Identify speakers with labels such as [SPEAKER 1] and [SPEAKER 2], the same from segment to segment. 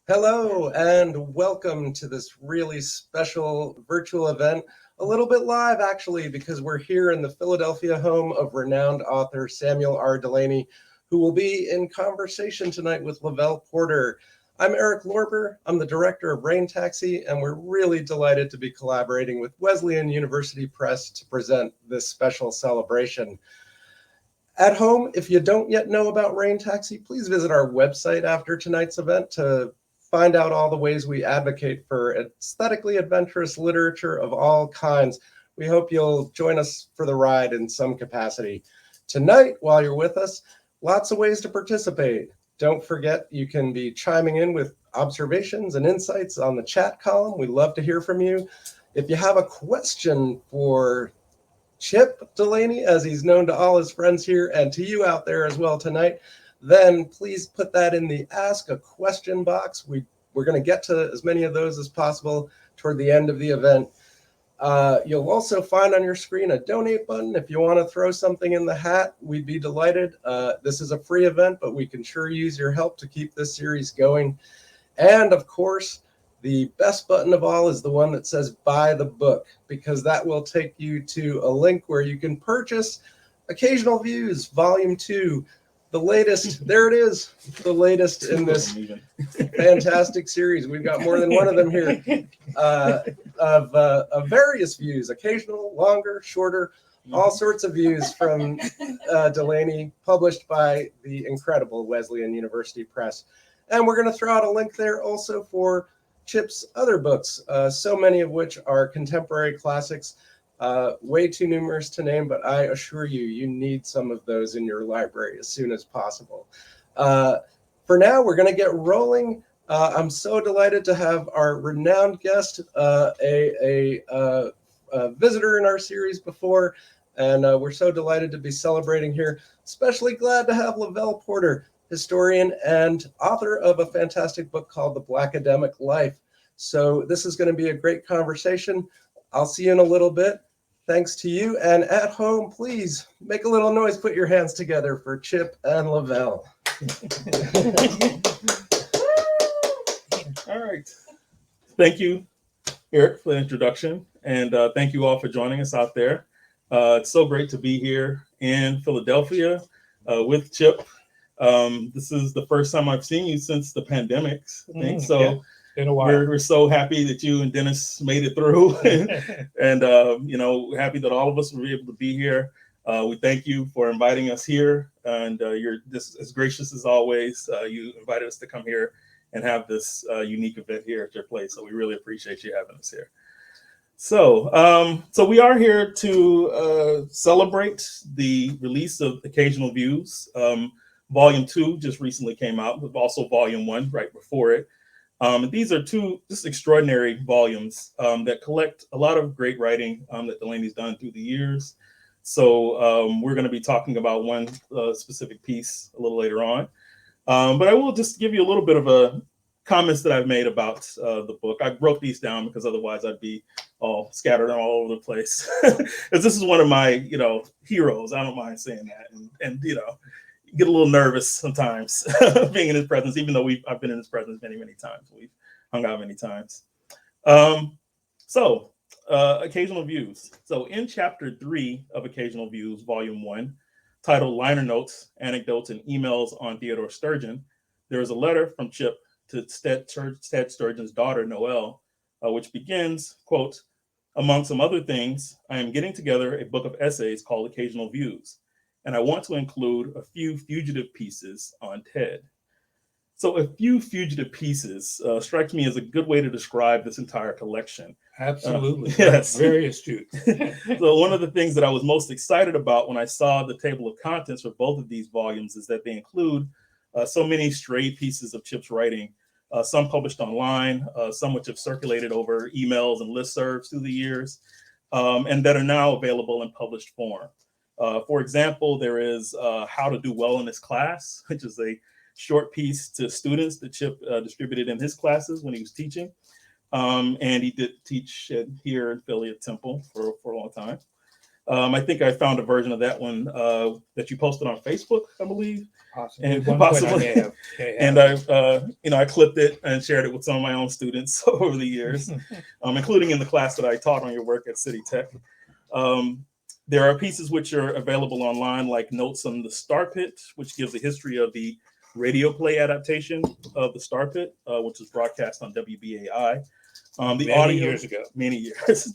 [SPEAKER 1] Hello and welcome to this really special virtual event, a little bit live actually, because we're here in the Philadelphia home of renowned author Samuel R. Delany, who will be in conversation tonight with Lavelle Porter. I'm Eric Lorber, I'm the director of Rain Taxi, and we're really delighted to be collaborating with Wesleyan University Press to present this special celebration. At home, if you don't yet know about Rain Taxi, please visit our website after tonight's event to find out all the ways we advocate for aesthetically adventurous literature of all kinds. We hope you'll join us for the ride in some capacity. Tonight, while you're with us, lots of ways to participate. Don't forget you can be chiming in with observations and insights on the chat column. We'd love to hear from you. If you have a question for Chip Delany, as he's known to all his friends here and to you out there as well tonight, then please put that in the Ask a Question box. We're going to get to as many of those as possible toward the end of the event. You'll also find on your screen a donate button. If you want to throw something in the hat, we'd be delighted. This is a free event, but we can sure use your help to keep this series going. And of course, the best button of all is the one that says buy the book, because that will take you to a link where you can purchase Occasional Views, Volume 2, the latest. There it is, the latest in this fantastic series. We've got more than one of them here, of various views, occasional, longer, shorter, all sorts of views from Delany, published by the incredible Wesleyan University Press. And we're going to throw out a link there also for Chip's other books, so many of which are contemporary classics, way too numerous to name, but I assure you, you need some of those in your library as soon as possible. For now, we're going to get rolling. I'm so delighted to have our renowned guest, a visitor in our series before, and we're so delighted to be celebrating here. Especially glad to have Lavelle Porter, historian and author of a fantastic book called The Blackademic Life. So this is going to be a great conversation. I'll see you in a little bit. Thanks to you. And at home, please make a little noise. Put your hands together for Chip and Lavelle.
[SPEAKER 2] All right. Thank you, Eric, for the introduction. And thank you all for joining us out there. It's so great to be here in Philadelphia with Chip. This is the first time I've seen you since the pandemic, I think. So
[SPEAKER 3] yeah, been a while.
[SPEAKER 2] We're so happy that you and Dennis made it through, and happy that all of us were able to be here. We thank you for inviting us here, and you're just as gracious as always. You invited us to come here and have this unique event here at your place. So we really appreciate you having us here. So we are here to celebrate the release of Occasional Views. Volume 2 just recently came out, but also Volume 1 right before it. These are two just extraordinary volumes that collect a lot of great writing that Delany's done through the years. So we're going to be talking about one specific piece a little later on. But I will just give you a little bit of comments that I've made about the book. I wrote these down because otherwise I'd be all scattered all over the place. Because this is one of my, heroes. I don't mind saying that. And get a little nervous sometimes being in his presence, even though I've been in his presence many, many times. We've hung out many times. Occasional Views. So in chapter 3 of Occasional Views, volume 1, titled Liner Notes, Anecdotes, and Emails on Theodore Sturgeon, there is a letter from Chip to Ted Sturgeon's daughter, Noelle, which begins, quote, "Among some other things, I am getting together a book of essays called Occasional Views, and I want to include a few fugitive pieces on Ted." So a few fugitive pieces strikes me as a good way to describe this entire collection.
[SPEAKER 3] Absolutely.
[SPEAKER 2] Yes.
[SPEAKER 3] Very astute.
[SPEAKER 2] So one of the things that I was most excited about when I saw the table of contents for both of these volumes is that they include so many stray pieces of Chip's writing, some published online, some which have circulated over emails and listservs through the years, and that are now available in published form. For example, there is How to Do Well in This Class, which is a short piece to students that Chip distributed in his classes when he was teaching. And he did teach here in Philly at Temple for a long time. I think I found a version of that one that you posted on Facebook, I believe.
[SPEAKER 3] Possibly.
[SPEAKER 2] And
[SPEAKER 3] At one point I
[SPEAKER 2] possibly.
[SPEAKER 3] may have.
[SPEAKER 2] And I clipped it and shared it with some of my own students over the years, including in the class that I taught on your work at City Tech. There are pieces which are available online, like Notes on the Star Pit, which gives a history of the radio play adaptation of the Star Pit, which was broadcast on WBAI.
[SPEAKER 3] Many years ago.
[SPEAKER 2] Many years.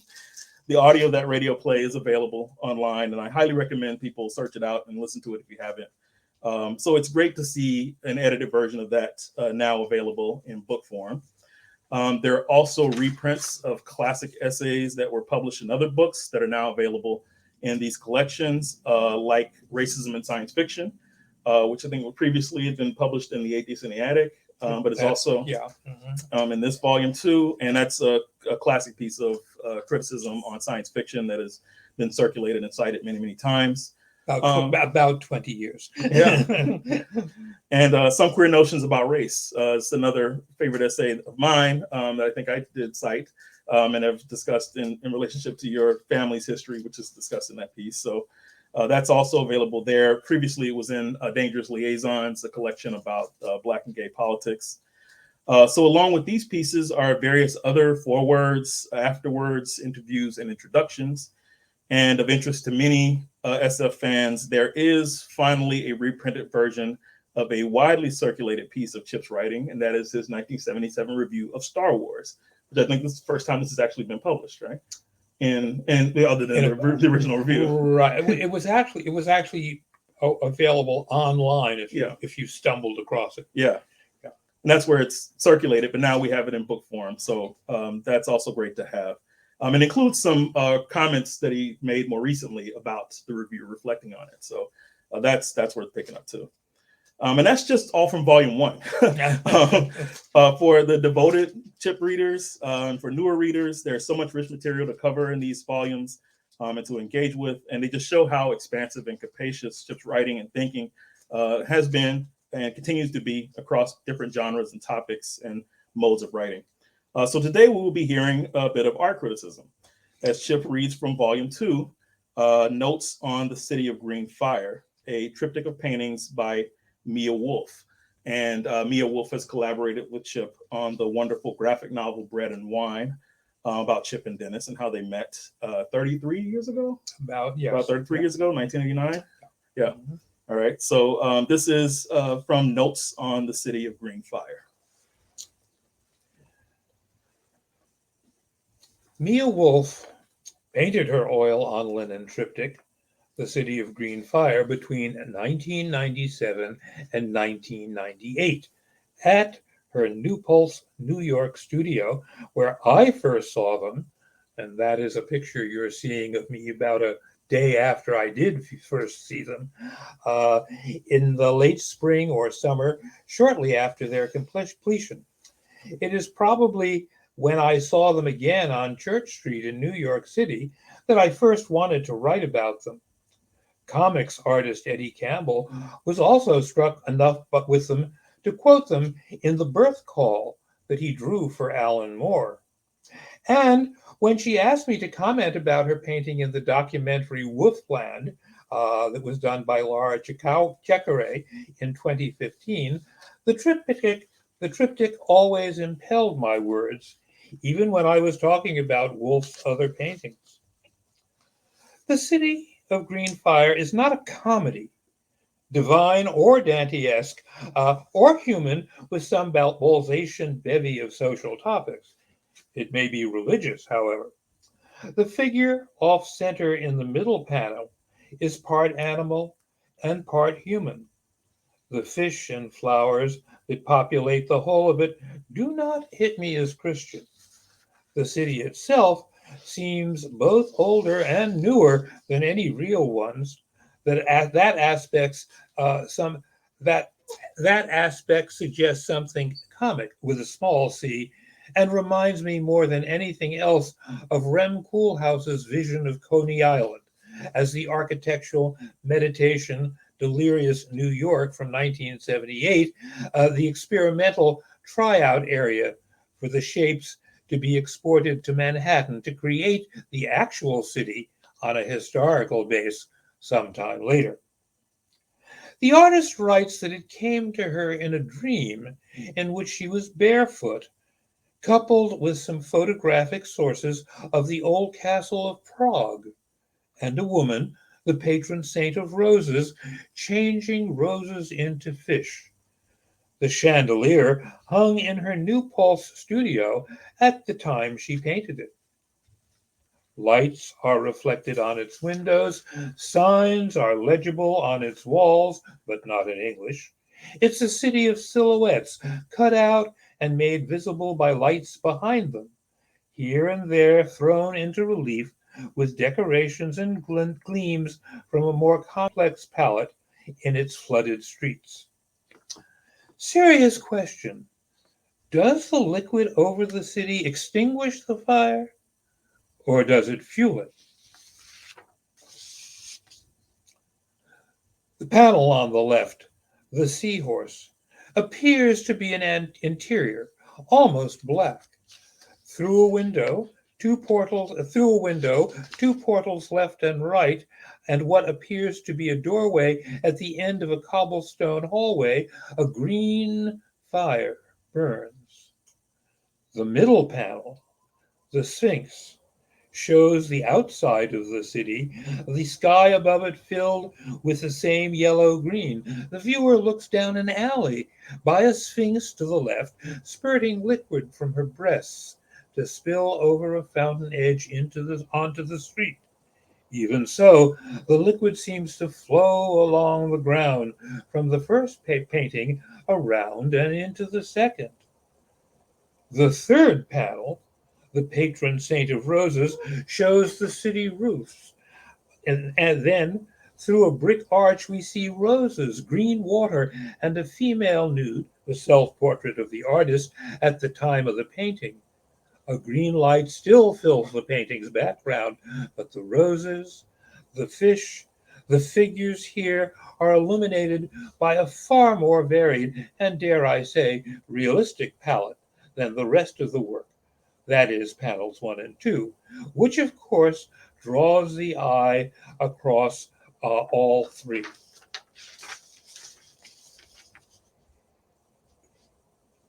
[SPEAKER 2] The audio of that radio play is available online, and I highly recommend people search it out and listen to it if you haven't. So it's great to see an edited version of that now available in book form. There are also reprints of classic essays that were published in other books that are now available in these collections, like Racism in Science Fiction, which I think previously had been published in The Atheist in the Attic, but it's also in this volume too. And that's a classic piece of criticism on science fiction that has been circulated and cited many, many times.
[SPEAKER 3] About 20 years.
[SPEAKER 2] Yeah. And Some Queer Notions About Race. It's another favorite essay of mine that I think I did cite and have discussed in relationship to your family's history, which is discussed in that piece. So that's also available there. Previously, it was in Dangerous Liaisons, a collection about Black and gay politics. So along with these pieces are various other forewords, afterwords, interviews, and introductions. And of interest to many SF fans, there is finally a reprinted version of a widely circulated piece of Chip's writing, and that is his 1977 review of Star Wars, which I think this is the first time this has actually been published, right? And other than the original review,
[SPEAKER 3] right? It was actually available online if you stumbled across it.
[SPEAKER 2] Yeah. And that's where it's circulated, but now we have it in book form, so that's also great to have. It includes some comments that he made more recently about the review, reflecting on it. So that's worth picking up too. And that's just all from volume 1. For the devoted Chip readers and for newer readers, there's so much rich material to cover in these volumes and to engage with. And they just show how expansive and capacious Chip's writing and thinking has been and continues to be across different genres and topics and modes of writing. So today we will be hearing a bit of art criticism as Chip reads from volume 2, Notes on the City of Green Fire, a triptych of paintings by Mia Wolff. And Mia Wolff has collaborated with Chip on the wonderful graphic novel Bread and Wine about Chip and Dennis and how they met 33 years ago? About 33 years ago, 1989? Yeah. Mm-hmm. All right. So this is from Notes on the City of Green Fire.
[SPEAKER 3] Mia Wolff painted her oil on linen triptych, The City of Green Fire, between 1997 and 1998 at her New Pulse, New York studio, where I first saw them. And that is a picture you're seeing of me about a day after I did first see them, in the late spring or summer, shortly after their completion. It is probably when I saw them again on Church Street in New York City that I first wanted to write about them. Comics artist Eddie Campbell was also struck enough with them to quote them in the birth call that he drew for Alan Moore. And when she asked me to comment about her painting in the documentary Wolfland that was done by Laura Chekere in 2015, the triptych always impelled my words, even when I was talking about Wolff's other paintings. The City of Green Fire is not a comedy, divine or Dantesque, or human with some Balzacian bevy of social topics. It may be religious, however. The figure off-center in the middle panel is part animal and part human. The fish and flowers that populate the whole of it do not hit me as Christian. The city itself seems both older and newer than any real ones. That aspect suggests something comic with a small c, and reminds me more than anything else of Rem Koolhaas's vision of Coney Island as the architectural meditation Delirious New York from 1978, the experimental tryout area for the shapes to be exported to Manhattan to create the actual city on a historical base sometime later. The artist writes that it came to her in a dream in which she was barefoot, coupled with some photographic sources of the old castle of Prague, and a woman, the patron saint of roses, changing roses into fish. The chandelier hung in her New Paltz studio at the time she painted it. Lights are reflected on its windows, signs are legible on its walls, but not in English. It's a city of silhouettes, cut out and made visible by lights behind them, here and there thrown into relief with decorations and gleams from a more complex palette in its flooded streets. Serious question. Does the liquid over the city extinguish the fire, or does it fuel it? The panel on the left, the seahorse, appears to be an interior, almost black. Through a window, two portals left and right, and what appears to be a doorway at the end of a cobblestone hallway, a green fire burns. The middle panel, the Sphinx, shows the outside of the city, the sky above it filled with the same yellow-green. The viewer looks down an alley by a Sphinx to the left, spurting liquid from her breasts to spill over a fountain edge onto the street. Even so, the liquid seems to flow along the ground from the first painting around and into the second. The third panel, the patron saint of roses, shows the city roofs. And then, through a brick arch, we see roses, green water, and a female nude, the self-portrait of the artist at the time of the painting. A green light still fills the painting's background, but the roses, the fish, the figures here are illuminated by a far more varied and, dare I say, realistic palette than the rest of the work. That is panels 1 and 2, which of course draws the eye across all three.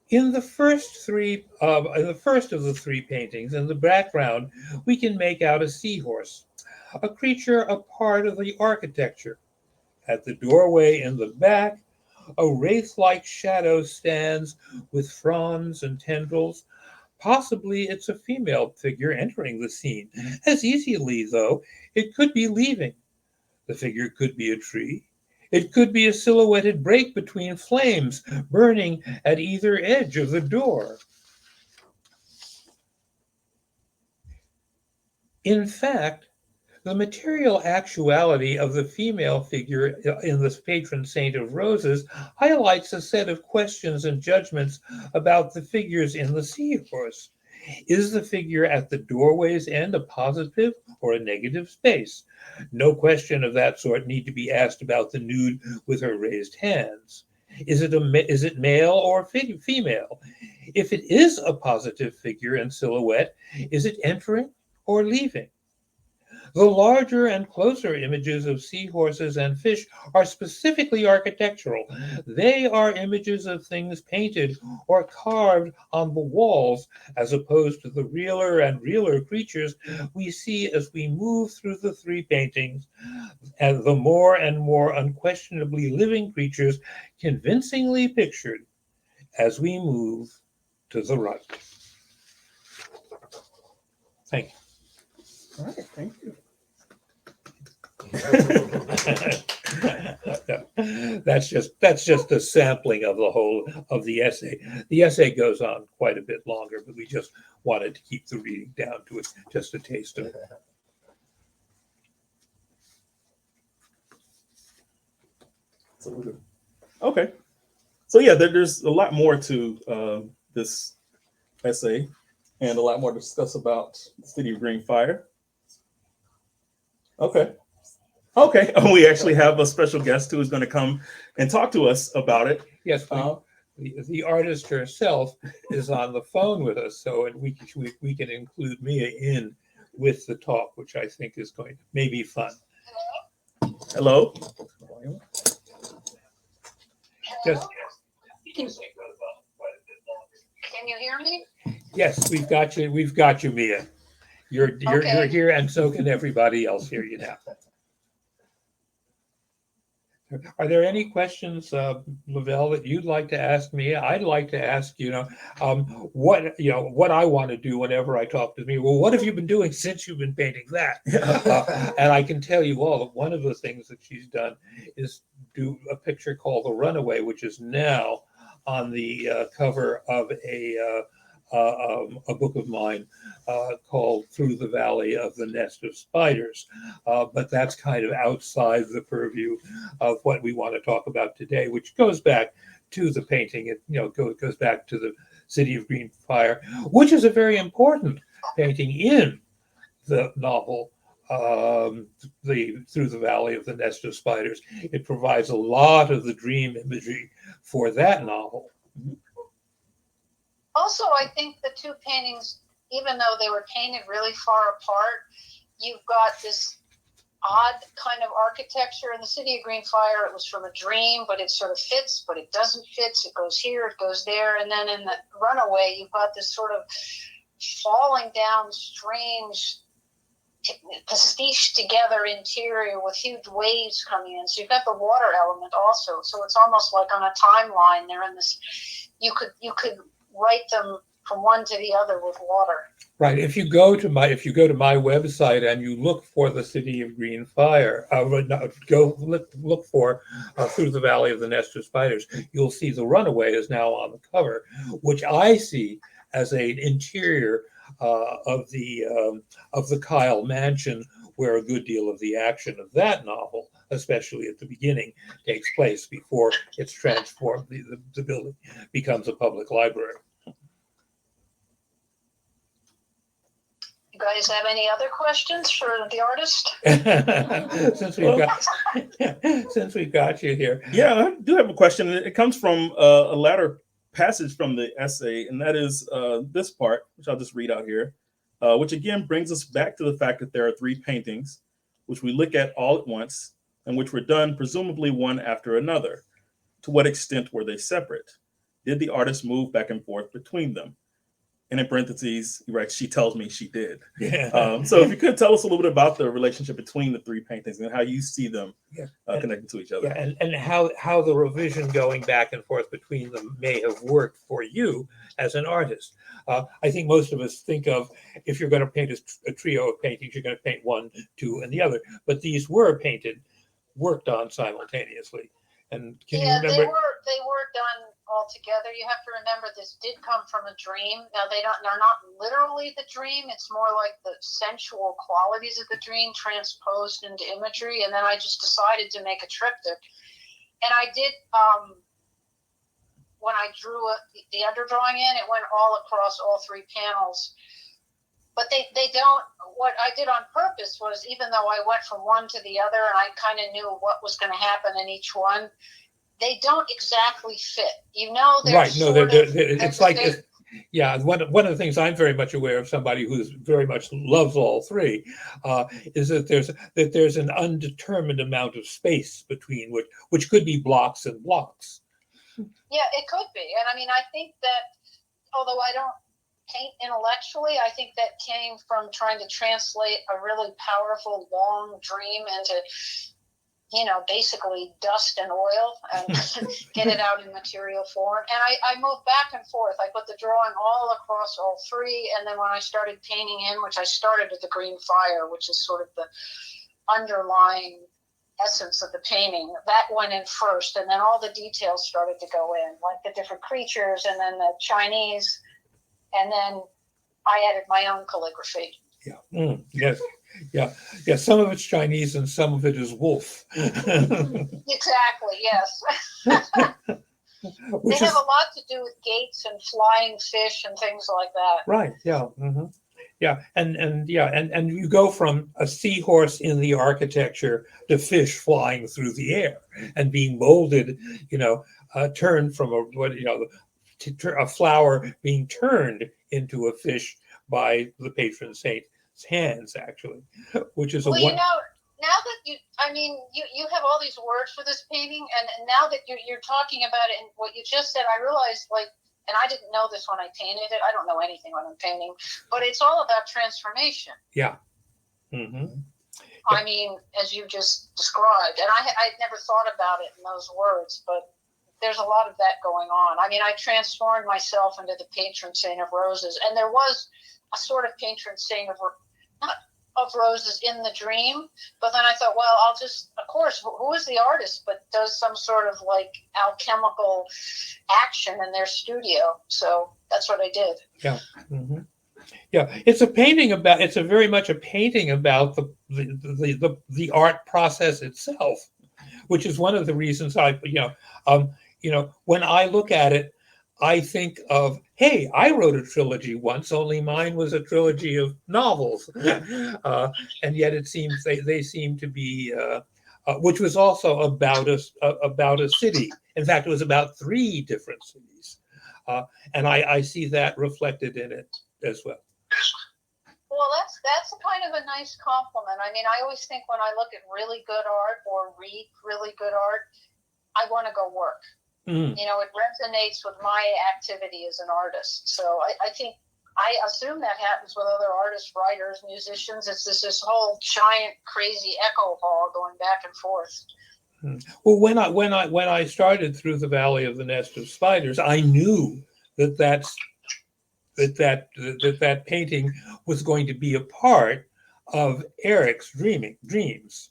[SPEAKER 3] In the first of the three paintings, in the background, we can make out a seahorse, a creature a part of the architecture. At the doorway in the back, a wraith-like shadow stands with fronds and tendrils. Possibly it's a female figure entering the scene. As easily, though, it could be leaving. The figure could be a tree. It could be a silhouetted break between flames burning at either edge of the door. In fact, the material actuality of the female figure in the patron saint of roses highlights a set of questions and judgments about the figures in the seahorse. Is the figure at the doorway's end a positive or a negative space? No question of that sort need to be asked about the nude with her raised hands. Is it male or female? If it is a positive figure in silhouette, is it entering or leaving? The larger and closer images of seahorses and fish are specifically architectural. They are images of things painted or carved on the walls, as opposed to the realer and realer creatures we see as we move through the three paintings, and the more and more unquestionably living creatures convincingly pictured as we move to the right. Thank you.
[SPEAKER 2] All right, thank you.
[SPEAKER 3] That's just a sampling of the whole of the essay. The essay goes on quite a bit longer, but we just wanted to keep the reading down to just a taste of it.
[SPEAKER 2] Okay, so yeah, there's a lot more to this essay, and a lot more to discuss about the city of Green Fire. Okay. We actually have a special guest who is going to come and talk to us about it.
[SPEAKER 3] Yes, the artist herself is on the phone with us, so we can include Mia in with the talk, which I think is going to may be fun.
[SPEAKER 2] Hello.
[SPEAKER 3] Just,
[SPEAKER 4] Can you hear me?
[SPEAKER 3] yes, we've got you. We've got you, Mia. You're
[SPEAKER 4] Okay.
[SPEAKER 3] here, and so can everybody else hear you now. Are there any questions, Lavelle, that you'd like to ask me? I'd like to ask, what I want to do whenever I talk to me. Well, what have you been doing since you've been painting that? And I can tell you all that one of the things that she's done is do a picture called The Runaway, which is now on the cover of a book of mine called Through the Valley of the Nest of Spiders. But that's kind of outside the purview of what we want to talk about today, which goes back to the painting. It goes back to the City of Green Fire, which is a very important painting in the novel, Through the Valley of the Nest of Spiders. It provides a lot of the dream imagery for that novel.
[SPEAKER 4] Also, I think the two paintings, even though they were painted really far apart, you've got this odd kind of architecture. In the City of Green Fire, it was from a dream, but it sort of fits, but it doesn't fit. It goes here, it goes there. And then in the Runaway, you've got this sort of falling down, strange, pastiche together interior with huge waves coming in. So you've got the water element also. So it's almost like on a timeline. They're in this, you could write them from one to the other with water.
[SPEAKER 3] Right. If you go to my website and you look for the City of Green Fire, go look for Through the Valley of the Nest of Spiders, you'll see The Runaway is now on the cover, which I see as an interior of the Kyle Mansion, where a good deal of the action of that novel, especially at the beginning, takes place before it's transformed. The building becomes a public library.
[SPEAKER 4] You guys have any other questions for the artist?
[SPEAKER 3] since we've got you here.
[SPEAKER 2] Yeah, I do have a question. It comes from a latter passage from the essay, and that is this part, which I'll just read out here, which again brings us back to the fact that there are three paintings, which we look at all at once, and which were done presumably one after another. To what extent were they separate? Did the artist move back and forth between them? And in parentheses, right, she tells me she did.
[SPEAKER 3] Yeah.
[SPEAKER 2] So if you could tell us a little bit about the relationship between the three paintings and how you see them connected to each other.
[SPEAKER 3] Yeah, and how the revision going back and forth between them may have worked for you as an artist. I think most of us think of, if you're going to paint a trio of paintings, you're going to paint one, two, and the other. But these were worked on simultaneously. And can you remember?
[SPEAKER 4] They were done all together. You have to remember this did come from a dream. Now they're not literally the dream. It's more like the sensual qualities of the dream transposed into imagery. And then I just decided to make a triptych. And I did, when I drew the underdrawing in, it went all across all three panels. But they don't, what I did on purpose was, even though I went from one to the other and I kind of knew what was going to happen in each one, they don't exactly fit. They're
[SPEAKER 3] right. No, it's like,
[SPEAKER 4] yeah.
[SPEAKER 3] One of the things I'm very much aware of, somebody who's very much loves all three, is that there's an undetermined amount of space between which could be blocks and blocks.
[SPEAKER 4] Yeah, it could be. And I mean, I think that, although I don't paint intellectually, I think that came from trying to translate a really powerful long dream into, basically dust and oil and get it out in material form. And I moved back and forth. I put the drawing all across all three. And then when I started painting in, which I started with the Green Fire, which is sort of the underlying essence of the painting, that went in first. And then all the details started to go in, like the different creatures and then the Chinese. And then I added my own calligraphy.
[SPEAKER 3] Yeah. Yes. Yeah. Some of it's Chinese and some of it is Wolff.
[SPEAKER 4] Exactly. Yes. They have a lot to do with gates and flying fish and things like that.
[SPEAKER 3] Right. Yeah. Mm-hmm. Yeah. And you go from a seahorse in the architecture to fish flying through the air and being molded. Turned from a flower being turned into a fish by the patron saint hands, actually, which is
[SPEAKER 4] Well,
[SPEAKER 3] a
[SPEAKER 4] you
[SPEAKER 3] one.
[SPEAKER 4] know, now that you have all these words for this painting, and now that you're talking about it and what you just said, I realized, like, and I didn't know this when I painted it. I don't know anything when I'm painting, but it's all about transformation.
[SPEAKER 3] Yeah. Mm-hmm.
[SPEAKER 4] I mean, as you just described, and I'd never thought about it in those words, but there's a lot of that going on. I mean, I transformed myself into the patron saint of roses, and there was a sort of patron saint not of roses in the dream, but then I thought, well, I'll just, of course, who is the artist but does some sort of like alchemical action in their studio? So that's what I did.
[SPEAKER 3] Yeah. Mm-hmm. Yeah, it's a painting about. It's a very much a painting about the art process itself, which is one of the reasons when I look at it, I think of, hey, I wrote a trilogy once, only mine was a trilogy of novels, and yet it seems they seem to be, which was also about a city. In fact, it was about 3 different cities, and I see that reflected in it as well.
[SPEAKER 4] Well, that's a kind of a nice compliment. I mean, I always think when I look at really good art or read really good art, I want to go work.
[SPEAKER 3] Mm.
[SPEAKER 4] You know, it resonates with my activity as an artist. So I assume that happens with other artists, writers, musicians. It's this whole giant, crazy echo hall going back and forth.
[SPEAKER 3] Well, when I started Through the Valley of the Nest of Spiders, I knew that painting was going to be a part of Eric's dreams.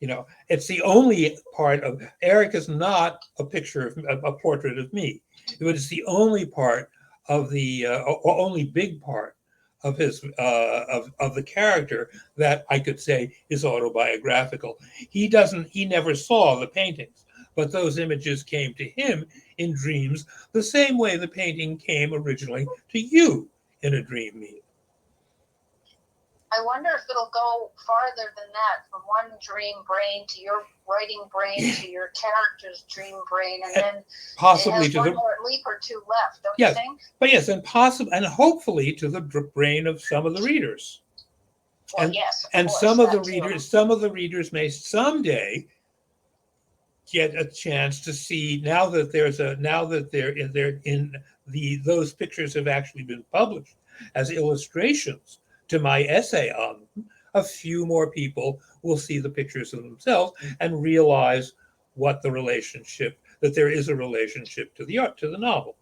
[SPEAKER 3] You know, it's the only part of Eric is not a picture of a portrait of me. It's the only part of the only big part of his of the character that I could say is autobiographical. He never saw the paintings, but those images came to him in dreams the same way the painting came originally to you in a dream meeting.
[SPEAKER 4] I wonder if it'll go farther than that, from one dream brain to your writing brain to your character's dream brain, and then
[SPEAKER 3] possibly
[SPEAKER 4] it has one more leap or 2 left, don't
[SPEAKER 3] you
[SPEAKER 4] think?
[SPEAKER 3] But yes, and hopefully to the brain of some of the readers.
[SPEAKER 4] Well, yes,
[SPEAKER 3] and
[SPEAKER 4] course,
[SPEAKER 3] some of the readers may someday get a chance to see, now that those pictures have actually been published as illustrations to my essay on them, a few more people will see the pictures of themselves and realize that there is a relationship to the novel.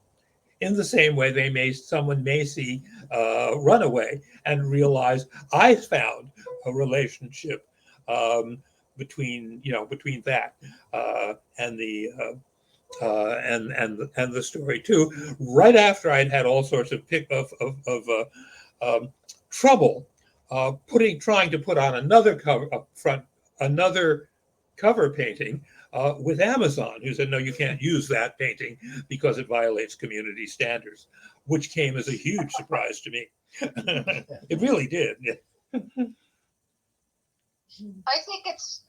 [SPEAKER 3] In the same way, someone may see Runaway and realize I found a relationship between that and the story too. Right after I'd had all sorts of trouble trying to put on another cover painting with Amazon, who said, no, you can't use that painting because it violates community standards, which came as a huge surprise to me. It really did.
[SPEAKER 4] I think it's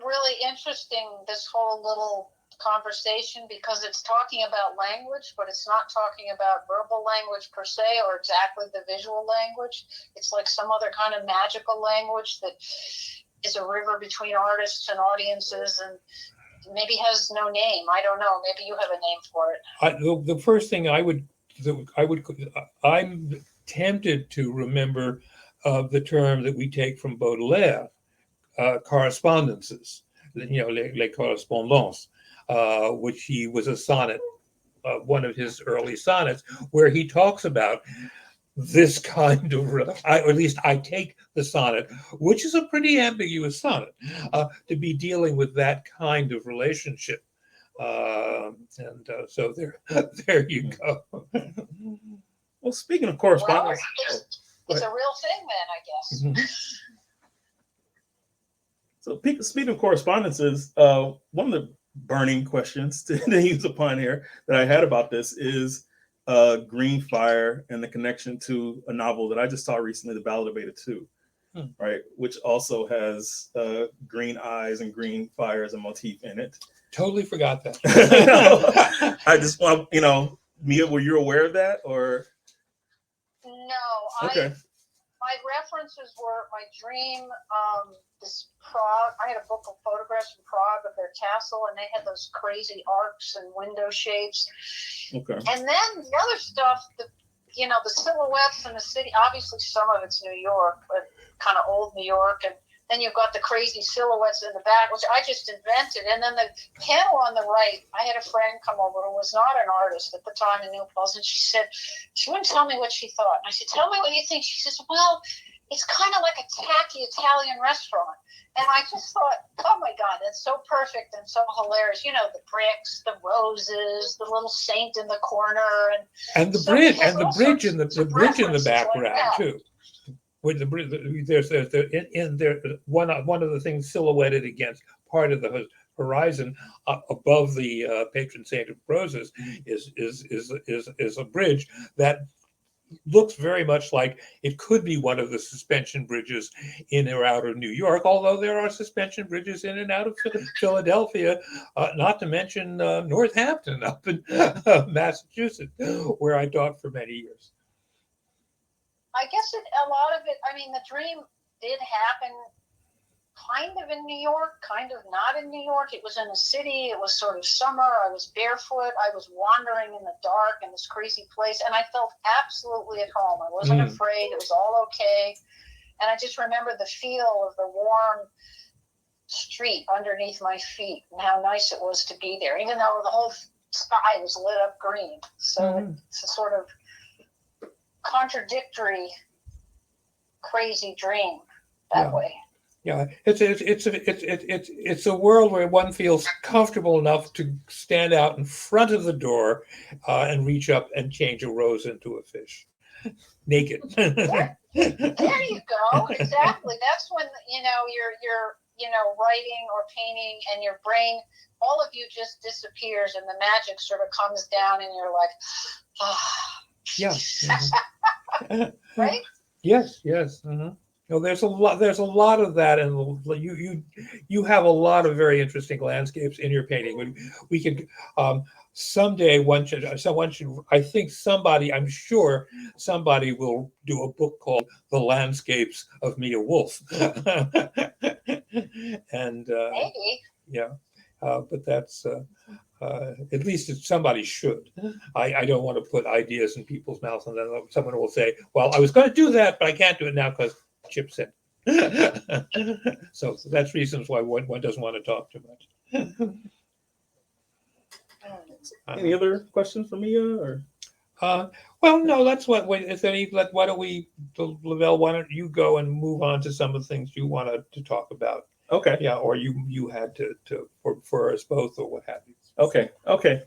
[SPEAKER 4] really interesting, this whole little conversation, because it's talking about language, but it's not talking about verbal language per se or exactly the visual language. It's like some other kind of magical language that is a river between artists and audiences, and maybe has no name. I don't know. Maybe you have a name for it.
[SPEAKER 3] The first thing I'm tempted to remember the term that we take from Baudelaire, correspondences, les correspondances, which he was a sonnet, one of his early sonnets, where he talks about this kind of, or at least I take the sonnet, which is a pretty ambiguous sonnet, to be dealing with that kind of relationship. So there you go.
[SPEAKER 2] Well, speaking of correspondence,
[SPEAKER 4] it's a real thing then, I guess.
[SPEAKER 2] So speaking of correspondences, one of the burning questions to use upon here that I had about this is Green Fire and the connection to a novel that I just saw recently, The Ballad of Beta 2, right? Which also has green eyes and green fire as a motif in it.
[SPEAKER 3] Totally forgot that.
[SPEAKER 2] I just want, Mia, were you aware of that, or?
[SPEAKER 4] No,
[SPEAKER 2] Okay.
[SPEAKER 4] I my references were my dream. This Prague. I had a book of photographs from Prague of their castle, and they had those crazy arcs and window shapes.
[SPEAKER 2] Okay.
[SPEAKER 4] And then the other stuff, the silhouettes in the city. Obviously, some of it's New York, but kind of old New York, and then you've got the crazy silhouettes in the back, which I just invented. And then the panel on the right, I had a friend come over who was not an artist at the time in New Paltz, and she wouldn't tell me what she thought. And I said, tell me what you think. She says, well, it's kind of like a tacky Italian restaurant. And I just thought, oh my God, that's so perfect and so hilarious. You know, the bricks, the roses, the little saint in the corner,
[SPEAKER 3] and the
[SPEAKER 4] so
[SPEAKER 3] bridge,
[SPEAKER 4] it has
[SPEAKER 3] and the
[SPEAKER 4] all
[SPEAKER 3] bridge
[SPEAKER 4] sorts
[SPEAKER 3] in the
[SPEAKER 4] of
[SPEAKER 3] bridge in the
[SPEAKER 4] references like
[SPEAKER 3] background
[SPEAKER 4] that.
[SPEAKER 3] too. With the bridge, there's in there one of the things silhouetted against part of the horizon above the patron saint of roses is a bridge that looks very much like it could be one of the suspension bridges in or out of New York, although there are suspension bridges in and out of Philadelphia, not to mention Northampton up in Massachusetts, where I taught for many years.
[SPEAKER 4] I guess a lot of it, I mean, the dream did happen kind of in New York, kind of not in New York. It was in a city. It was sort of summer. I was barefoot. I was wandering in the dark in this crazy place, and I felt absolutely at home. I wasn't afraid. It was all okay. And I just remember the feel of the warm street underneath my feet and how nice it was to be there, even though the whole sky was lit up green. So it's a sort of contradictory, crazy dream that way.
[SPEAKER 3] Yeah, it's a world where one feels comfortable enough to stand out in front of the door and reach up and change a rose into a fish, naked.
[SPEAKER 4] There you go. Exactly. That's when you're writing or painting, and your brain, all of you just disappears, and the magic sort of comes down, and you're like, ah.
[SPEAKER 3] Yeah.
[SPEAKER 4] Right?
[SPEAKER 3] Yes. Mm-hmm. No, there's a lot of that, and you have a lot of very interesting landscapes in your painting. We could someday I'm sure somebody will do a book called The Landscapes of Mia Wolff. And
[SPEAKER 4] maybe.
[SPEAKER 3] Yeah, but that's at least somebody should. I don't want to put ideas in people's mouths, and then someone will say, well, I was going to do that, but I can't do it now because Chip said. So that's reasons why one doesn't want to talk too much.
[SPEAKER 2] Any other questions for Mia? Or
[SPEAKER 3] well, no. That's what. If any, why don't we, Lavelle? Why don't you go and move on to some of the things you wanted to talk about?
[SPEAKER 2] Okay.
[SPEAKER 3] Yeah, or you had to for us both, or what have you.
[SPEAKER 2] Okay.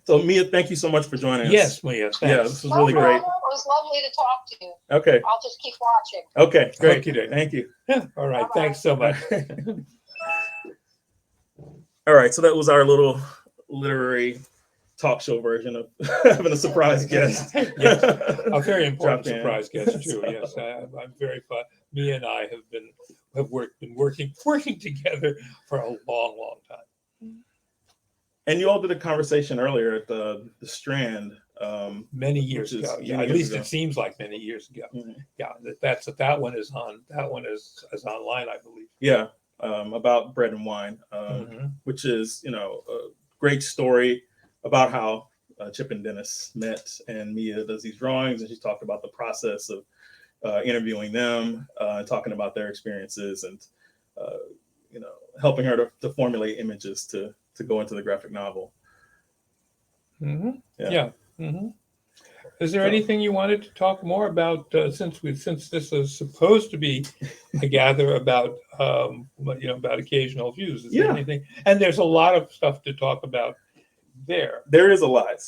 [SPEAKER 2] So Mia, thank you so much for joining us.
[SPEAKER 3] Yes, Mia. Thanks.
[SPEAKER 2] Yeah, this was really great.
[SPEAKER 4] It was lovely to talk to you.
[SPEAKER 2] Okay.
[SPEAKER 4] I'll just keep watching.
[SPEAKER 2] Okay, great.
[SPEAKER 3] Okay.
[SPEAKER 2] Thank you.
[SPEAKER 3] All right.
[SPEAKER 4] Bye-bye.
[SPEAKER 3] Thanks so much.
[SPEAKER 2] All right, so that was our little literary talk show version of having a surprise guest.
[SPEAKER 3] Yes, a very important
[SPEAKER 2] Drop in.
[SPEAKER 3] surprise guest too. Yes, I'm very fun. Mia and I have been working together for a long time.
[SPEAKER 2] And you all did a conversation earlier at the Strand.
[SPEAKER 3] Many years ago. Yeah, at least it seems like many years ago.
[SPEAKER 2] Mm-hmm.
[SPEAKER 3] Yeah, that one is online, I believe.
[SPEAKER 2] Yeah, about bread and wine, which is a great story about how Chip and Dennis met, and Mia does these drawings, and she talked about the process of interviewing them, talking about their experiences, and helping her to formulate images to go into the graphic novel.
[SPEAKER 3] Yeah. Is there anything you wanted to talk more about since this is supposed to be a gather about about occasional views? Is there anything? And there's a lot of stuff to talk about there.
[SPEAKER 2] There is a lot.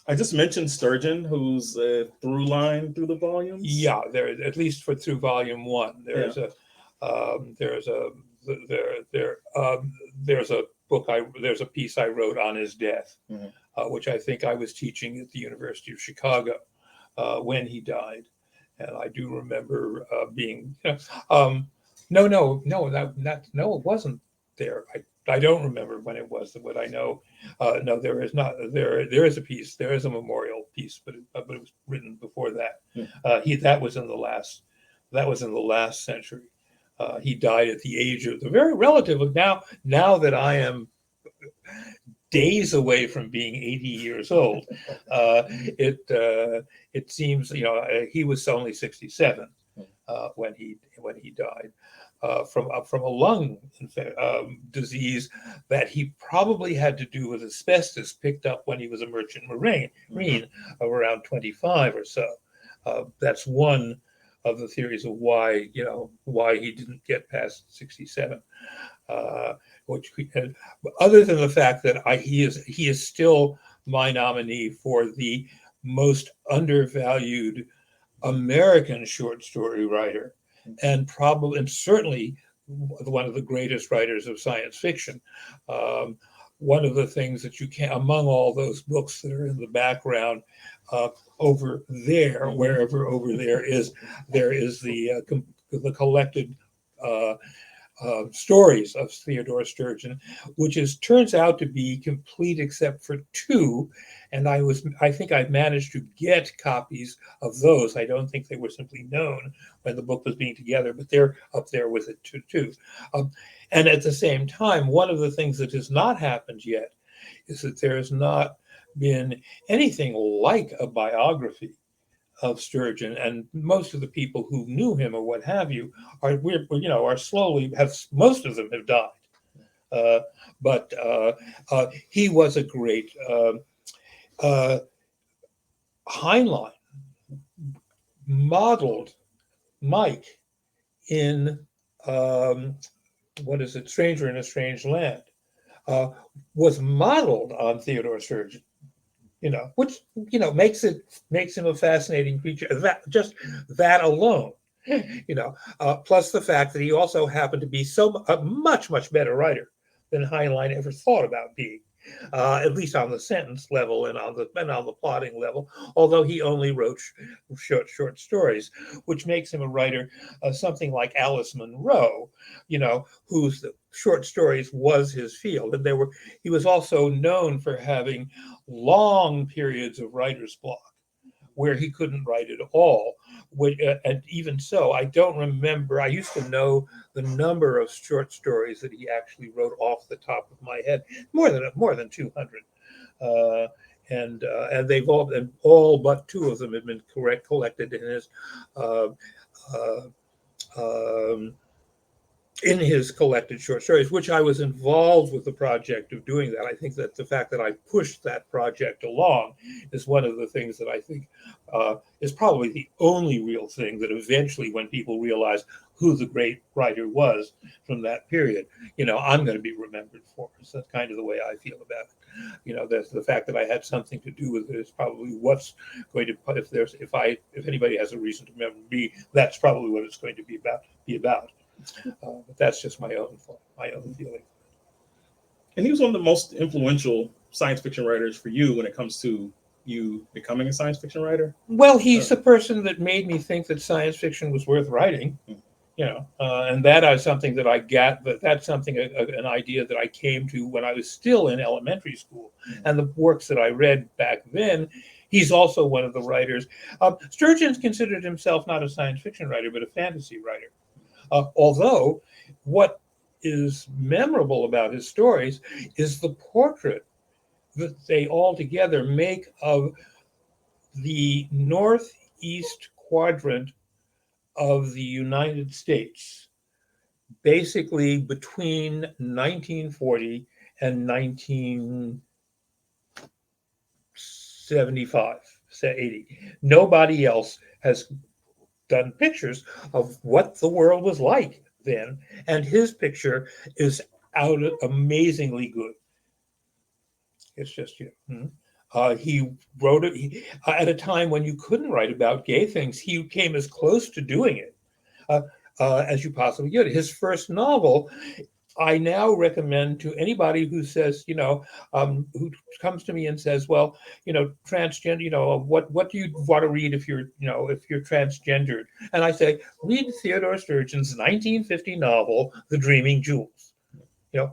[SPEAKER 2] I just mentioned Sturgeon, who's a through line through the volumes.
[SPEAKER 3] Yeah, there, at least through volume 1. There's a book there's a piece I wrote on his death, which I think I was teaching at the University of Chicago when he died, and I do remember being no, it wasn't there. I don't remember when it was. What I know, no, there is not. There is a piece. There is a memorial piece, but it was written before that. That was in the last That was in the last century. He died at the age of the very relatively now that I am days away from being 80 years old. It seems he was only 67 when he died from a lung disease that he probably had to do with asbestos picked up when he was a merchant marine of around 25 or so. That's one of the theories of why he didn't get past 67. Other than the fact that he is still my nominee for the most undervalued American short story writer, and certainly one of the greatest writers of science fiction. One of the things that you can, among all those books that are in the background over there, wherever over there is the collected stories of Theodore Sturgeon, which turns out to be complete except for two, and I think I've managed to get copies of those. I don't think they were simply known when the book was being together, but they're up there with it too. And at the same time, one of the things that has not happened yet is that there has not been anything like a biography of Sturgeon, and most of the people who knew him or what have you are slowly most of them have died. But he was a great Heinlein modeled Mike in Stranger in a Strange Land, was modeled on Theodore Sturgeon, which makes him a fascinating creature. That alone, plus the fact that he also happened to be a much better writer than Heinlein ever thought about being, at least on the sentence level and on the plotting level. Although he only wrote short stories, which makes him a writer, something like Alice Munro, whose short stories was his field, and he was also known for having long periods of writer's block where he couldn't write at all. And even so, I don't remember. I used to know the number of short stories that he actually wrote off the top of my head, more than 200. And they've all but two of them have been collected in his collected short stories, which I was involved with the project of doing that. I think that the fact that I pushed that project along is one of the things that I think is probably the only real thing that eventually, when people realize who the great writer was from that period, I'm going to be remembered for. So that's kind of the way I feel about it. That's the fact that I had something to do with it is probably what's going to, if anybody has a reason to remember me, that's probably what it's going to be about. But that's just my own feeling.
[SPEAKER 2] And he was one of the most influential science fiction writers for you when it comes to you becoming a science fiction writer.
[SPEAKER 3] Well, he's the person that made me think that science fiction was worth writing. And that is something that I got. But that's something an idea that I came to when I was still in elementary school, and the works that I read back then. He's also one of the writers. Sturgeon's considered himself not a science fiction writer, but a fantasy writer. Although what is memorable about his stories is the portrait that they all together make of the northeast quadrant of the United States, basically between 1940 and 1975, 80. Nobody else has done pictures of what the world was like then, and his picture is amazingly good. It's just he wrote it at a time when you couldn't write about gay things. He came as close to doing it as you possibly could. His first novel, I now recommend to anybody who says, who comes to me and says, well, transgender, what do you want to read if you're transgendered? And I say, read Theodore Sturgeon's 1950 novel, The Dreaming Jewels.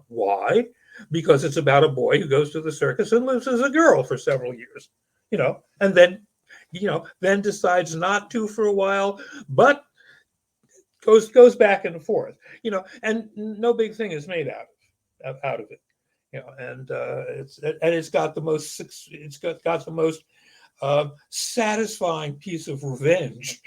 [SPEAKER 3] Why? Because it's about a boy who goes to the circus and lives as a girl for several years, and then decides not to for a while, but goes back and forth, and no big thing is made out of it, and it's got the most satisfying piece of revenge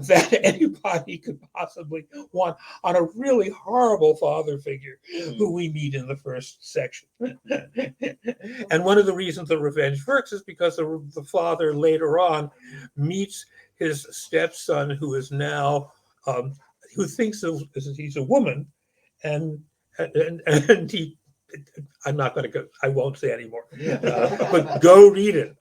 [SPEAKER 3] that anybody could possibly want on a really horrible father figure who we meet in the first section. And one of the reasons the revenge works is because the father later on meets his stepson, who is now who thinks he's a woman, and he. I'm not going to go. I won't say anymore. But go read it.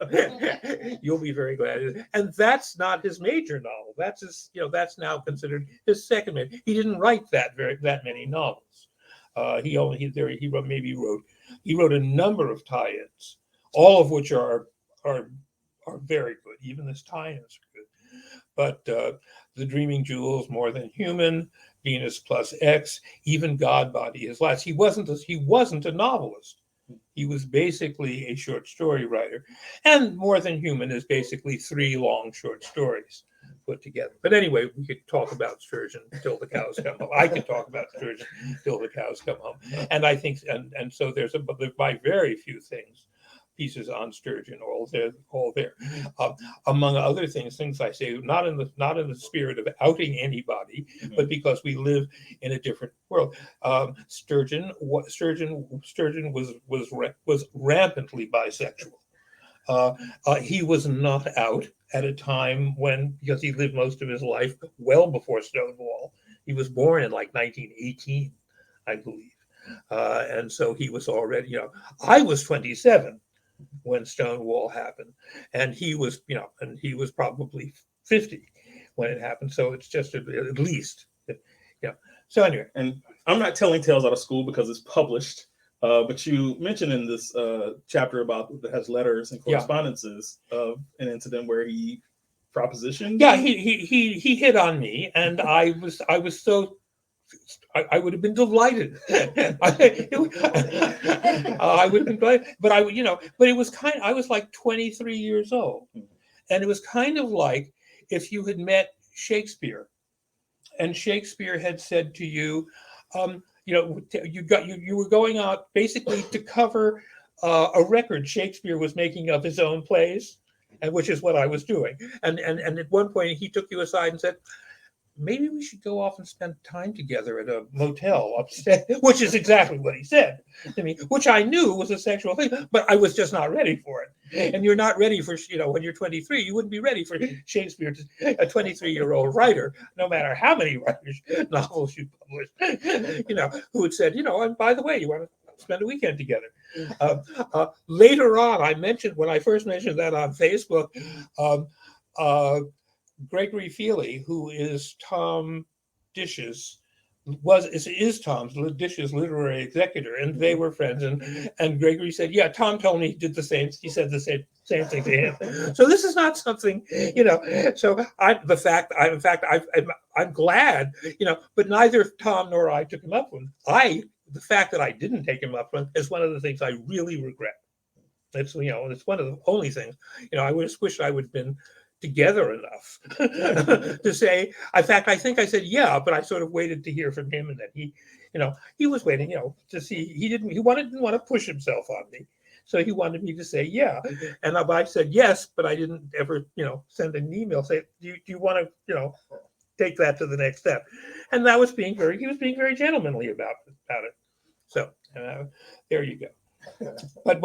[SPEAKER 3] You'll be very glad. And that's not his major novel. That's his. That's now considered his second major. He didn't write that many novels. He wrote a number of tie-ins, all of which are very good. Even his tie-ins are good. But The Dreaming Jewels, More Than Human, Venus Plus X, even God Body Is Last. He wasn't a novelist. He was basically a short story writer. And More Than Human is basically 3 long short stories put together. But anyway, we could talk about Sturgeon till the cows come home. I could talk about Sturgeon till the cows come home. And I think, and so there's by very few pieces on Sturgeon, all there. Among other things I say, not in the spirit of outing anybody, but because we live in a different world. Sturgeon was rampantly bisexual. He was not out at a time because he lived most of his life well before Stonewall. He was born in like 1918, I believe, and so he was already. I was 27 when Stonewall happened, and he was probably 50 when it happened. So it's just at least, So anyway,
[SPEAKER 2] and I'm not telling tales out of school because it's published, but you mentioned in this chapter that has letters and correspondences of an incident where he propositioned.
[SPEAKER 3] Yeah, he hit on me, and I was so. I would have been delighted. I would have been delighted, but it was I was like 23 years old, and it was kind of like if you had met Shakespeare, and Shakespeare had said to you, you were going out basically to cover a record Shakespeare was making of his own plays, and which is what I was doing. And at one point he took you aside and said, maybe we should go off and spend time together at a motel upstate, which is exactly what he said to me, which I knew was a sexual thing, but I was just not ready for it. And you're not ready for, when you're 23, you wouldn't be ready for Shakespeare, a 23-year-old writer, no matter how many novels you published, who had said, and by the way, you want to spend a weekend together. Later on, when I first mentioned that on Facebook, Gregory Feely, who is Tom Dish's literary executor, and they were friends. And Gregory said, "Yeah, Tom told me he did the same. He said the same thing to him." So this is not something, So I'm glad, But neither Tom nor I took him up with. The fact that I didn't take him up with is one of the things I really regret. It's it's one of the only things. I just wish I would have been together enough to say. In fact, I think I said yeah, but I sort of waited to hear from him, and then he was waiting, to see. He didn't want to push himself on me, so he wanted me to say yeah, and I said yes, but I didn't ever, send an email say, do you want to, take that to the next step, and he was being very gentlemanly about it. So there you go. But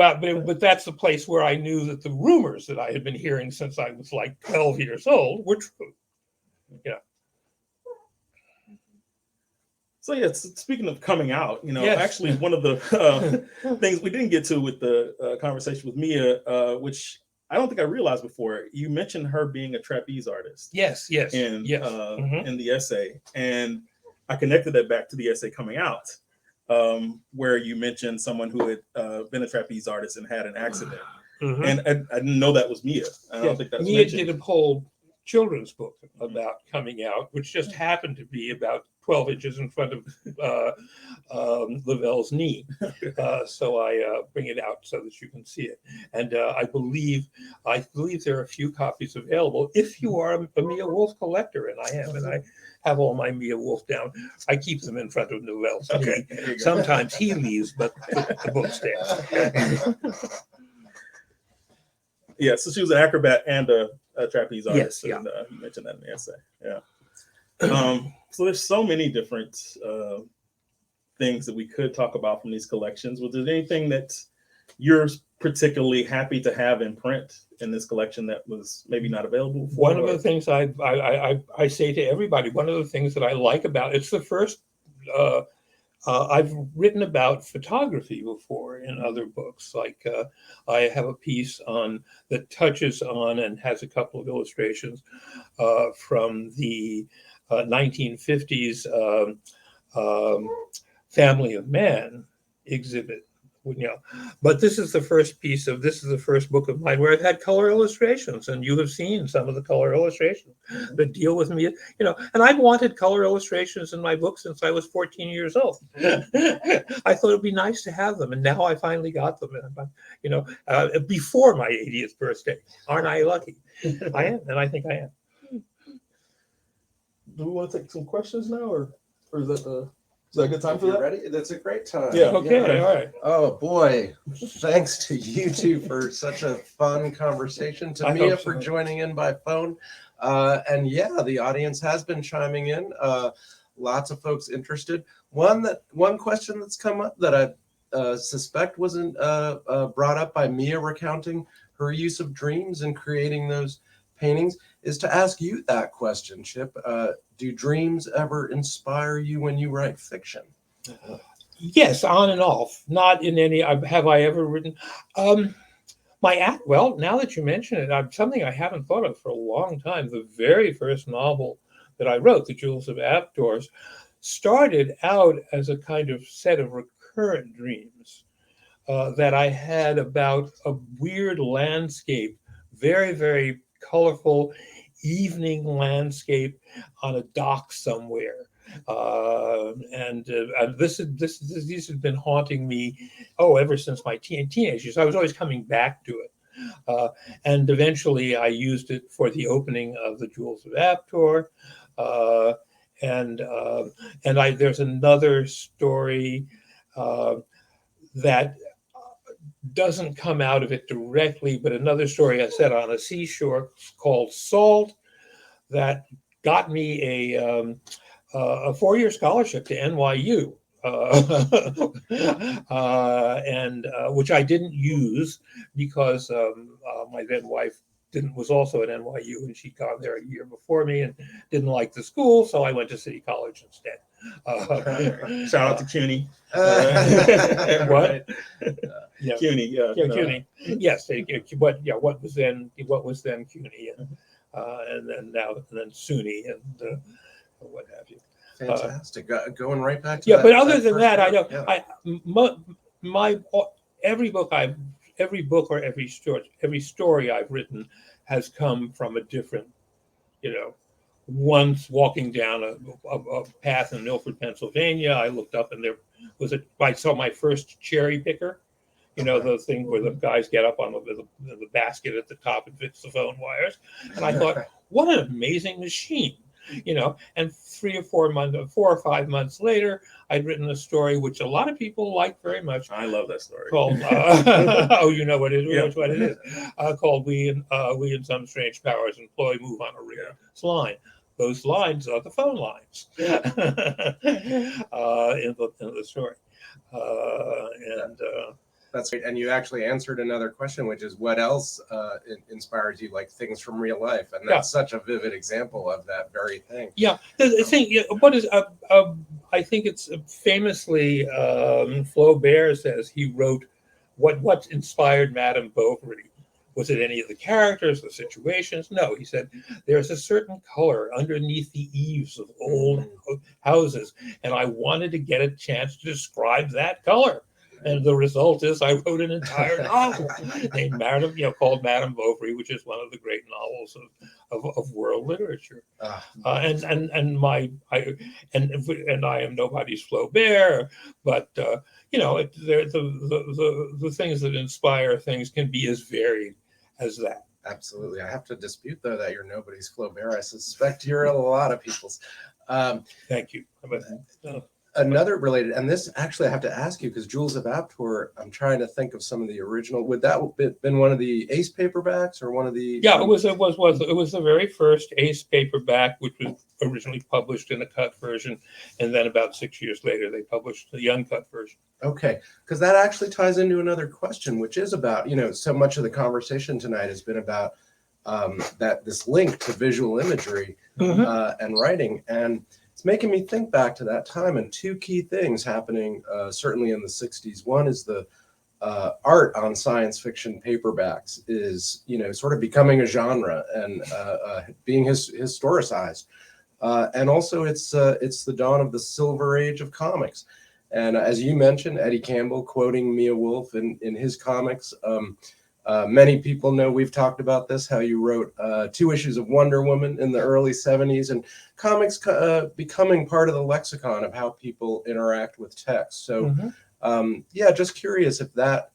[SPEAKER 3] that's the place where I knew that the rumors that I had been hearing since I was like 12 years old were true.
[SPEAKER 2] So speaking of coming out,
[SPEAKER 3] Yes.
[SPEAKER 2] Actually one of the things we didn't get to with the conversation with Mia, which I don't think I realized before, you mentioned her being a trapeze artist.
[SPEAKER 3] Yes.
[SPEAKER 2] In the essay, and I connected that back to the essay coming out. Where you mentioned someone who had been a trapeze artist and had an accident, and I didn't know that was Mia. I don't think that's
[SPEAKER 3] Mia
[SPEAKER 2] mentioned.
[SPEAKER 3] did a whole children's book about coming out, which just happened to be about 12 inches in front of Lavelle's knee. So I bring it out so that you can see it. And I believe there are a few copies available if you are a Mia Wolff collector, and I am, and I have all my Mia Wolff down. I keep them in front of Lavelle's knee. Sometimes he leaves, but the book stays.
[SPEAKER 2] Yeah, so she was an acrobat and a trapeze artist.
[SPEAKER 3] Yes, yeah.
[SPEAKER 2] And, you mentioned that in the essay. Yeah. So there's so many different things that we could talk about from these collections. Was there anything that you're particularly happy to have in print in this collection that was maybe not available before?
[SPEAKER 3] One of the things I say to everybody, one of the things that I like about it's the first. I've written about photography before in other books. Like I have a piece on that touches on and has a couple of illustrations from the 1950s Family of Man exhibit. But this is the first book of mine where I've had color illustrations, and you have seen some of the color illustrations that deal with me, and I've wanted color illustrations in my book since I was 14 years old. I thought it'd be nice to have them, and now I finally got them, before my 80th birthday. Aren't I lucky? I am, and I think I am.
[SPEAKER 2] Do we want to take some questions now, or is that a good time
[SPEAKER 1] If
[SPEAKER 2] for
[SPEAKER 1] you're
[SPEAKER 2] that?
[SPEAKER 1] ready, that's a great time.
[SPEAKER 2] Yeah.
[SPEAKER 3] Okay, all right.
[SPEAKER 1] Oh boy, thanks to you two for such a fun conversation. To
[SPEAKER 3] I
[SPEAKER 1] Mia
[SPEAKER 3] hope
[SPEAKER 1] for
[SPEAKER 3] so.
[SPEAKER 1] joining in by phone. And yeah, the audience has been chiming in. Lots of folks interested. One question that's come up that I suspect wasn't brought up by Mia recounting her use of dreams in creating those paintings is to ask you that question, Chip. Do dreams ever inspire you when you write fiction?
[SPEAKER 3] Yes, on and off. Not in any. Have I ever written? Well, now that you mention it, something I haven't thought of for a long time. The very first novel that I wrote, The Jewels of Aptors, started out as a kind of set of recurrent dreams that I had about a weird landscape, very, very colorful evening landscape on a dock somewhere. These have been haunting me, ever since my teenage years. I was always coming back to it. And eventually I used it for the opening of The Jewels of Aptor. There's another story that doesn't come out of it directly, but another story I said on a seashore called Salt that got me a 4-year scholarship to NYU, which I didn't use because my then wife was also at NYU, and she'd gone there a year before me and didn't like the school, so I went to City College instead.
[SPEAKER 2] Shout out to CUNY.
[SPEAKER 3] What?
[SPEAKER 2] Yeah. CUNY, yeah.
[SPEAKER 3] Yeah, CUNY. Yes, what was then CUNY, and then SUNY and what have you.
[SPEAKER 1] Fantastic. Going right back to
[SPEAKER 3] yeah,
[SPEAKER 1] that,
[SPEAKER 3] but other than that, I
[SPEAKER 1] book,
[SPEAKER 3] don't. Yeah. Every book or every story I've written has come from a different, Once walking down a path in Milford, Pennsylvania, I looked up and I saw my first cherry picker. The thing where the guys get up on the basket at the top and fix the phone wires. And I thought, what an amazing machine, and 4 or 5 months later, I'd written a story which a lot of people like very much.
[SPEAKER 2] I love that story.
[SPEAKER 3] Called, you know what it is?
[SPEAKER 2] Yeah.
[SPEAKER 3] What it is? Called We and Some Strange Powers Employ Move on a Rigorous Line. Those lines are the phone lines in the story.
[SPEAKER 1] That's great. And you actually answered another question, which is what else inspires you, like things from real life? And that's such a vivid example of that very thing.
[SPEAKER 3] Yeah, the thing. I think it's famously Flaubert says he wrote what inspired Madame Bovary. Was it any of the characters, the situations? No, he said there's a certain color underneath the eaves of old houses, and I wanted to get a chance to describe that color. And the result is I wrote an entire novel named called Madame Bovary, which is one of the great novels of world literature. And I am nobody's Flaubert, but the things that inspire things can be as varied as that.
[SPEAKER 1] Absolutely. I have to dispute, though, that you're nobody's Flaubert. I suspect you're a lot of people's.
[SPEAKER 3] Thank you.
[SPEAKER 1] Another related, and this actually I have to ask you because Jewels of Aptor, I'm trying to think of some of the original. Would that have been one of the Ace paperbacks or one of the?
[SPEAKER 3] Yeah, it was the very first Ace paperback, which was originally published in a cut version, and then about 6 years later they published the uncut version.
[SPEAKER 1] Okay, because that actually ties into another question, which is about, so much of the conversation tonight has been about this link to visual imagery and writing, and it's making me think back to that time and two key things happening certainly in the 60s. One is the art on science fiction paperbacks is, sort of becoming a genre and being historicized. And also it's the dawn of the silver age of comics. And as you mentioned, Eddie Campbell quoting Mia Wolff in his comics. Many people know we've talked about this, how you wrote 2 issues of Wonder Woman in the early 70s, and comics becoming part of the lexicon of how people interact with text. So, just curious if the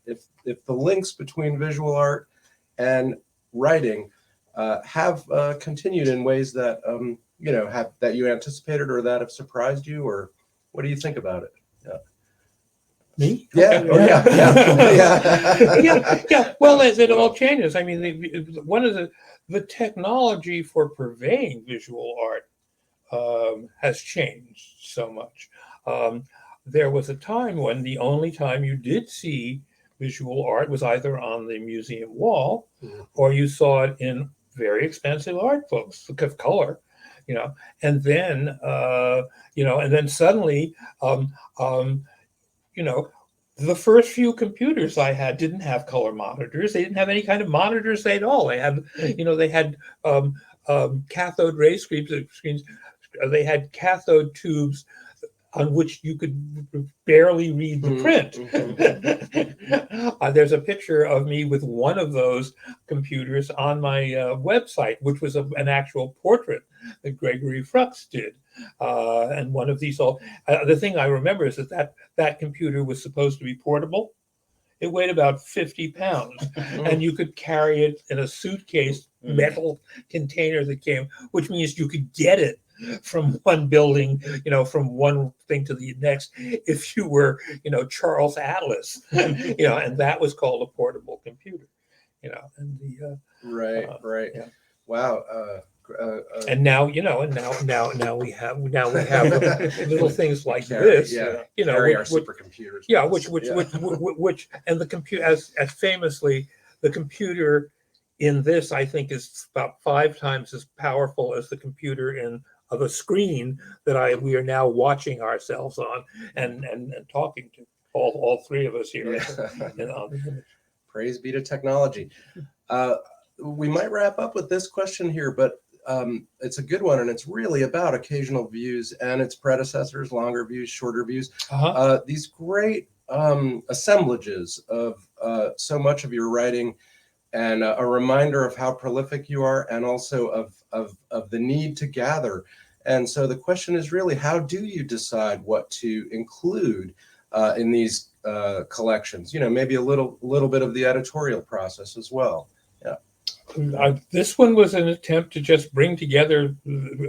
[SPEAKER 1] links between visual art and writing have continued in ways that that you anticipated or that have surprised you, or what do you think about it?
[SPEAKER 3] Me?
[SPEAKER 1] Yeah.
[SPEAKER 3] Okay.
[SPEAKER 1] Yeah.
[SPEAKER 3] Yeah. Well, as it all changes. I mean, one of the technology for purveying visual art has changed so much. There was a time when the only time you did see visual art was either on the museum wall or you saw it in very expensive art books of color, and then suddenly, the first few computers I had didn't have color monitors. They didn't have any kind of monitors at all. They had, cathode ray screens. They had cathode tubes on which you could barely read the print. There's a picture of me with one of those computers on my website, which was an actual portrait that Gregory Frux did. And one of these the thing I remember is that computer was supposed to be portable. It weighed about 50 pounds, and you could carry it in a suitcase metal container that came, which means you could get it from one building, from one thing to the next, if you were, Charles Atlas, and that was called a portable computer, and the
[SPEAKER 1] right.
[SPEAKER 3] Yeah.
[SPEAKER 1] Wow.
[SPEAKER 3] And now, now we have little things like this,
[SPEAKER 1] carry our supercomputers.
[SPEAKER 3] Yeah, which, and the computer, as famously, the computer in this, I think, is about 5 times as powerful as the computer in of a screen that we are now watching ourselves on and talking to all 3 of us here.
[SPEAKER 1] Yeah. Praise be to technology. We might wrap up with this question here, but it's a good one, and it's really about occasional views and its predecessors, longer views, shorter views. These great assemblages of so much of your writing, and a reminder of how prolific you are, and also of the need to gather. And so the question is really, how do you decide what to include in these collections? Maybe a little bit of the editorial process as well. Yeah.
[SPEAKER 3] This one was an attempt to just bring together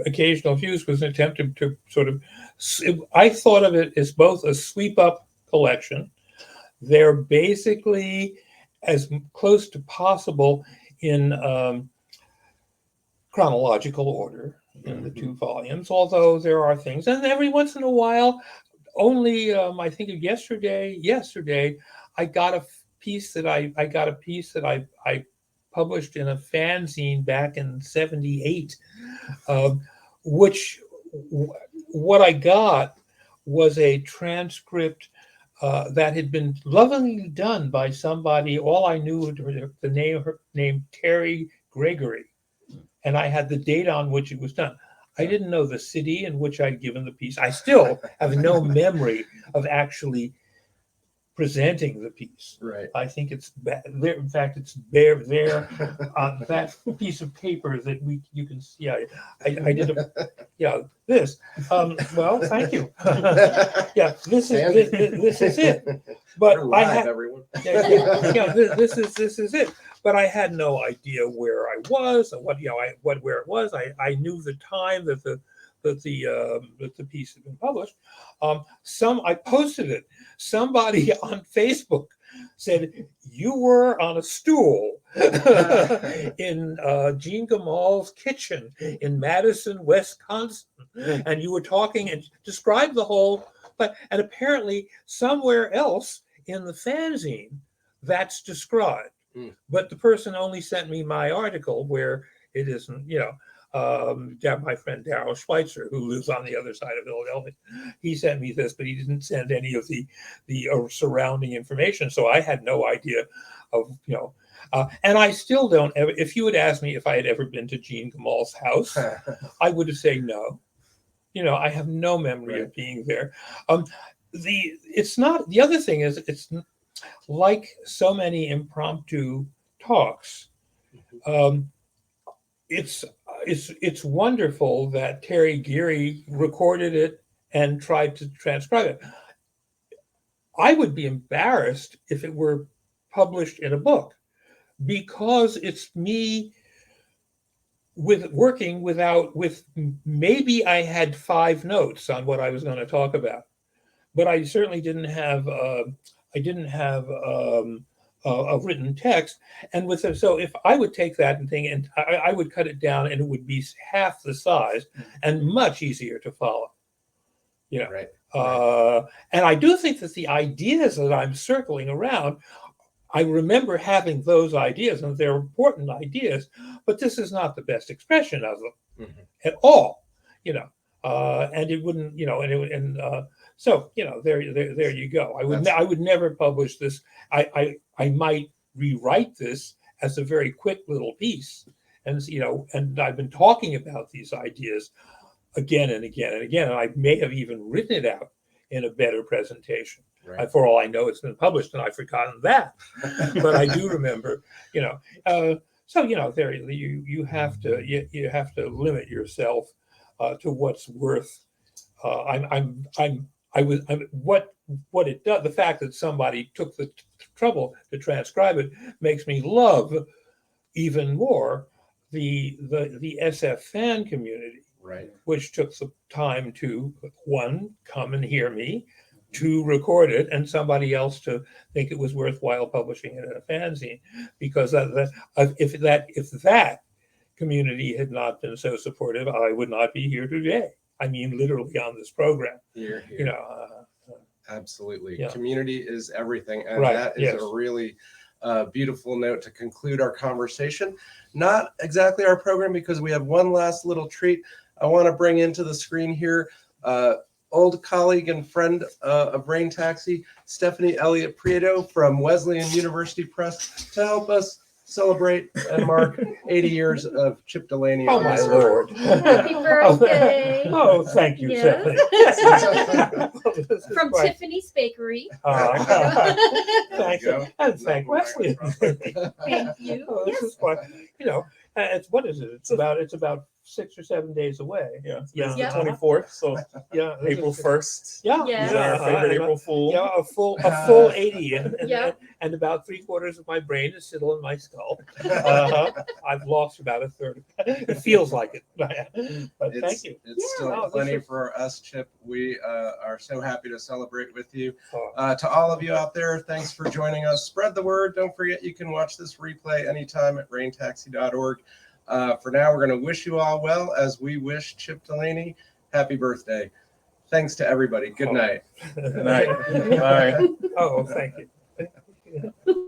[SPEAKER 3] occasional views. Was an attempt to sort of. I thought of it as both a sweep up collection. They're basically as close to possible in chronological order in the 2 volumes, although there are things, and every once in a while, only I think of yesterday, I got a piece that I published in a fanzine back in '78, which what I got was a transcript that had been lovingly done by somebody. All I knew her name Terry Gregory, and I had the date on which it was done. I didn't know the city in which I'd given the piece. I still have no memory of actually presenting the piece.
[SPEAKER 1] Right.
[SPEAKER 3] I think it's there. In fact, it's there on that piece of paper that you can see. I did this. Well, thank you. This is it. But
[SPEAKER 1] We're live,
[SPEAKER 3] I had
[SPEAKER 1] everyone.
[SPEAKER 3] this is it. But I had no idea where I was or where it was. I knew the time that the piece had been published. I posted it. Somebody on Facebook said, "You were on a stool in Jean Gamal's kitchen in Madison, Wisconsin, and you were talking and described the whole." And apparently somewhere else in the fanzine, that's described. But the person only sent me my article where it isn't, my friend Darryl Schweitzer, who lives on the other side of Philadelphia, he sent me this, but he didn't send any of the surrounding information. So I had no idea of, and I still don't ever, if you had asked me if I had ever been to Jean Gamal's house, I would have said no. I have no memory of being there. The other thing is, it's like so many impromptu talks. It's wonderful that Terry Geary recorded it and tried to transcribe it. I would be embarrassed if it were published in a book, because it's me working with maybe I had 5 notes on what I was going to talk about, but I certainly didn't have a written text. And so if I would take that and I would cut it down, and it would be half the size and much easier to follow.
[SPEAKER 1] Right.
[SPEAKER 3] And I do think that the ideas that I'm circling around, I remember having those ideas, and they're important ideas, but this is not the best expression of them at all, and it wouldn't, so there you go. I would never publish this. I might rewrite this as a very quick little piece, and and I've been talking about these ideas again and again and again, and I may have even written it out in a better presentation. Right. For all I know, it's been published, and I've forgotten that. But I do remember, So there you have to limit yourself to what's worth. What it does. The fact that somebody took the trouble to transcribe it makes me love even more the SF fan community, right? Which took the time to, 1, come and hear me, 2, record it, and somebody else to think it was worthwhile publishing it in a fanzine. Because if that community had not been so supportive, I would not be here today. I mean, literally on this program. Here.
[SPEAKER 1] Absolutely.
[SPEAKER 3] Yeah.
[SPEAKER 1] Community is everything. And that is a really beautiful note to conclude our conversation. Not exactly our program, because we have one last little treat I want to bring into the screen here. Old colleague and friend of Rain Taxi, Stephanie Elliott Prieto from Wesleyan University Press, to help us celebrate and mark 80 years of Chip Delany.
[SPEAKER 3] Oh, my Lord.
[SPEAKER 5] Happy birthday.
[SPEAKER 3] Oh, thank you,
[SPEAKER 5] Yes.
[SPEAKER 3] Stephanie.
[SPEAKER 5] From Tiffany's Bakery.
[SPEAKER 3] Thank you. And thank Wesley.
[SPEAKER 5] Thank you.
[SPEAKER 3] Oh, this is quite, it's, what is it? It's about 6 or 7 days away.
[SPEAKER 2] Yeah.
[SPEAKER 3] Yeah.
[SPEAKER 2] The 24th. So
[SPEAKER 3] yeah,
[SPEAKER 2] April 1st.
[SPEAKER 3] Yeah.
[SPEAKER 5] Yeah.
[SPEAKER 2] Is our favorite April Fool.
[SPEAKER 3] Yeah, a full 80, and about 3/4 of my brain is still in my skull. I've lost about a third. It feels like it, but thank you.
[SPEAKER 1] It's still plenty for us, Chip. We are so happy to celebrate with you. To all of you out there, thanks for joining us. Spread the word. Don't forget, you can watch this replay anytime at raintaxi.org. For now, we're going to wish you all well, as we wish Chip Delany happy birthday. Thanks to everybody. Good night.
[SPEAKER 2] Good night. Bye.
[SPEAKER 3] Oh, thank you.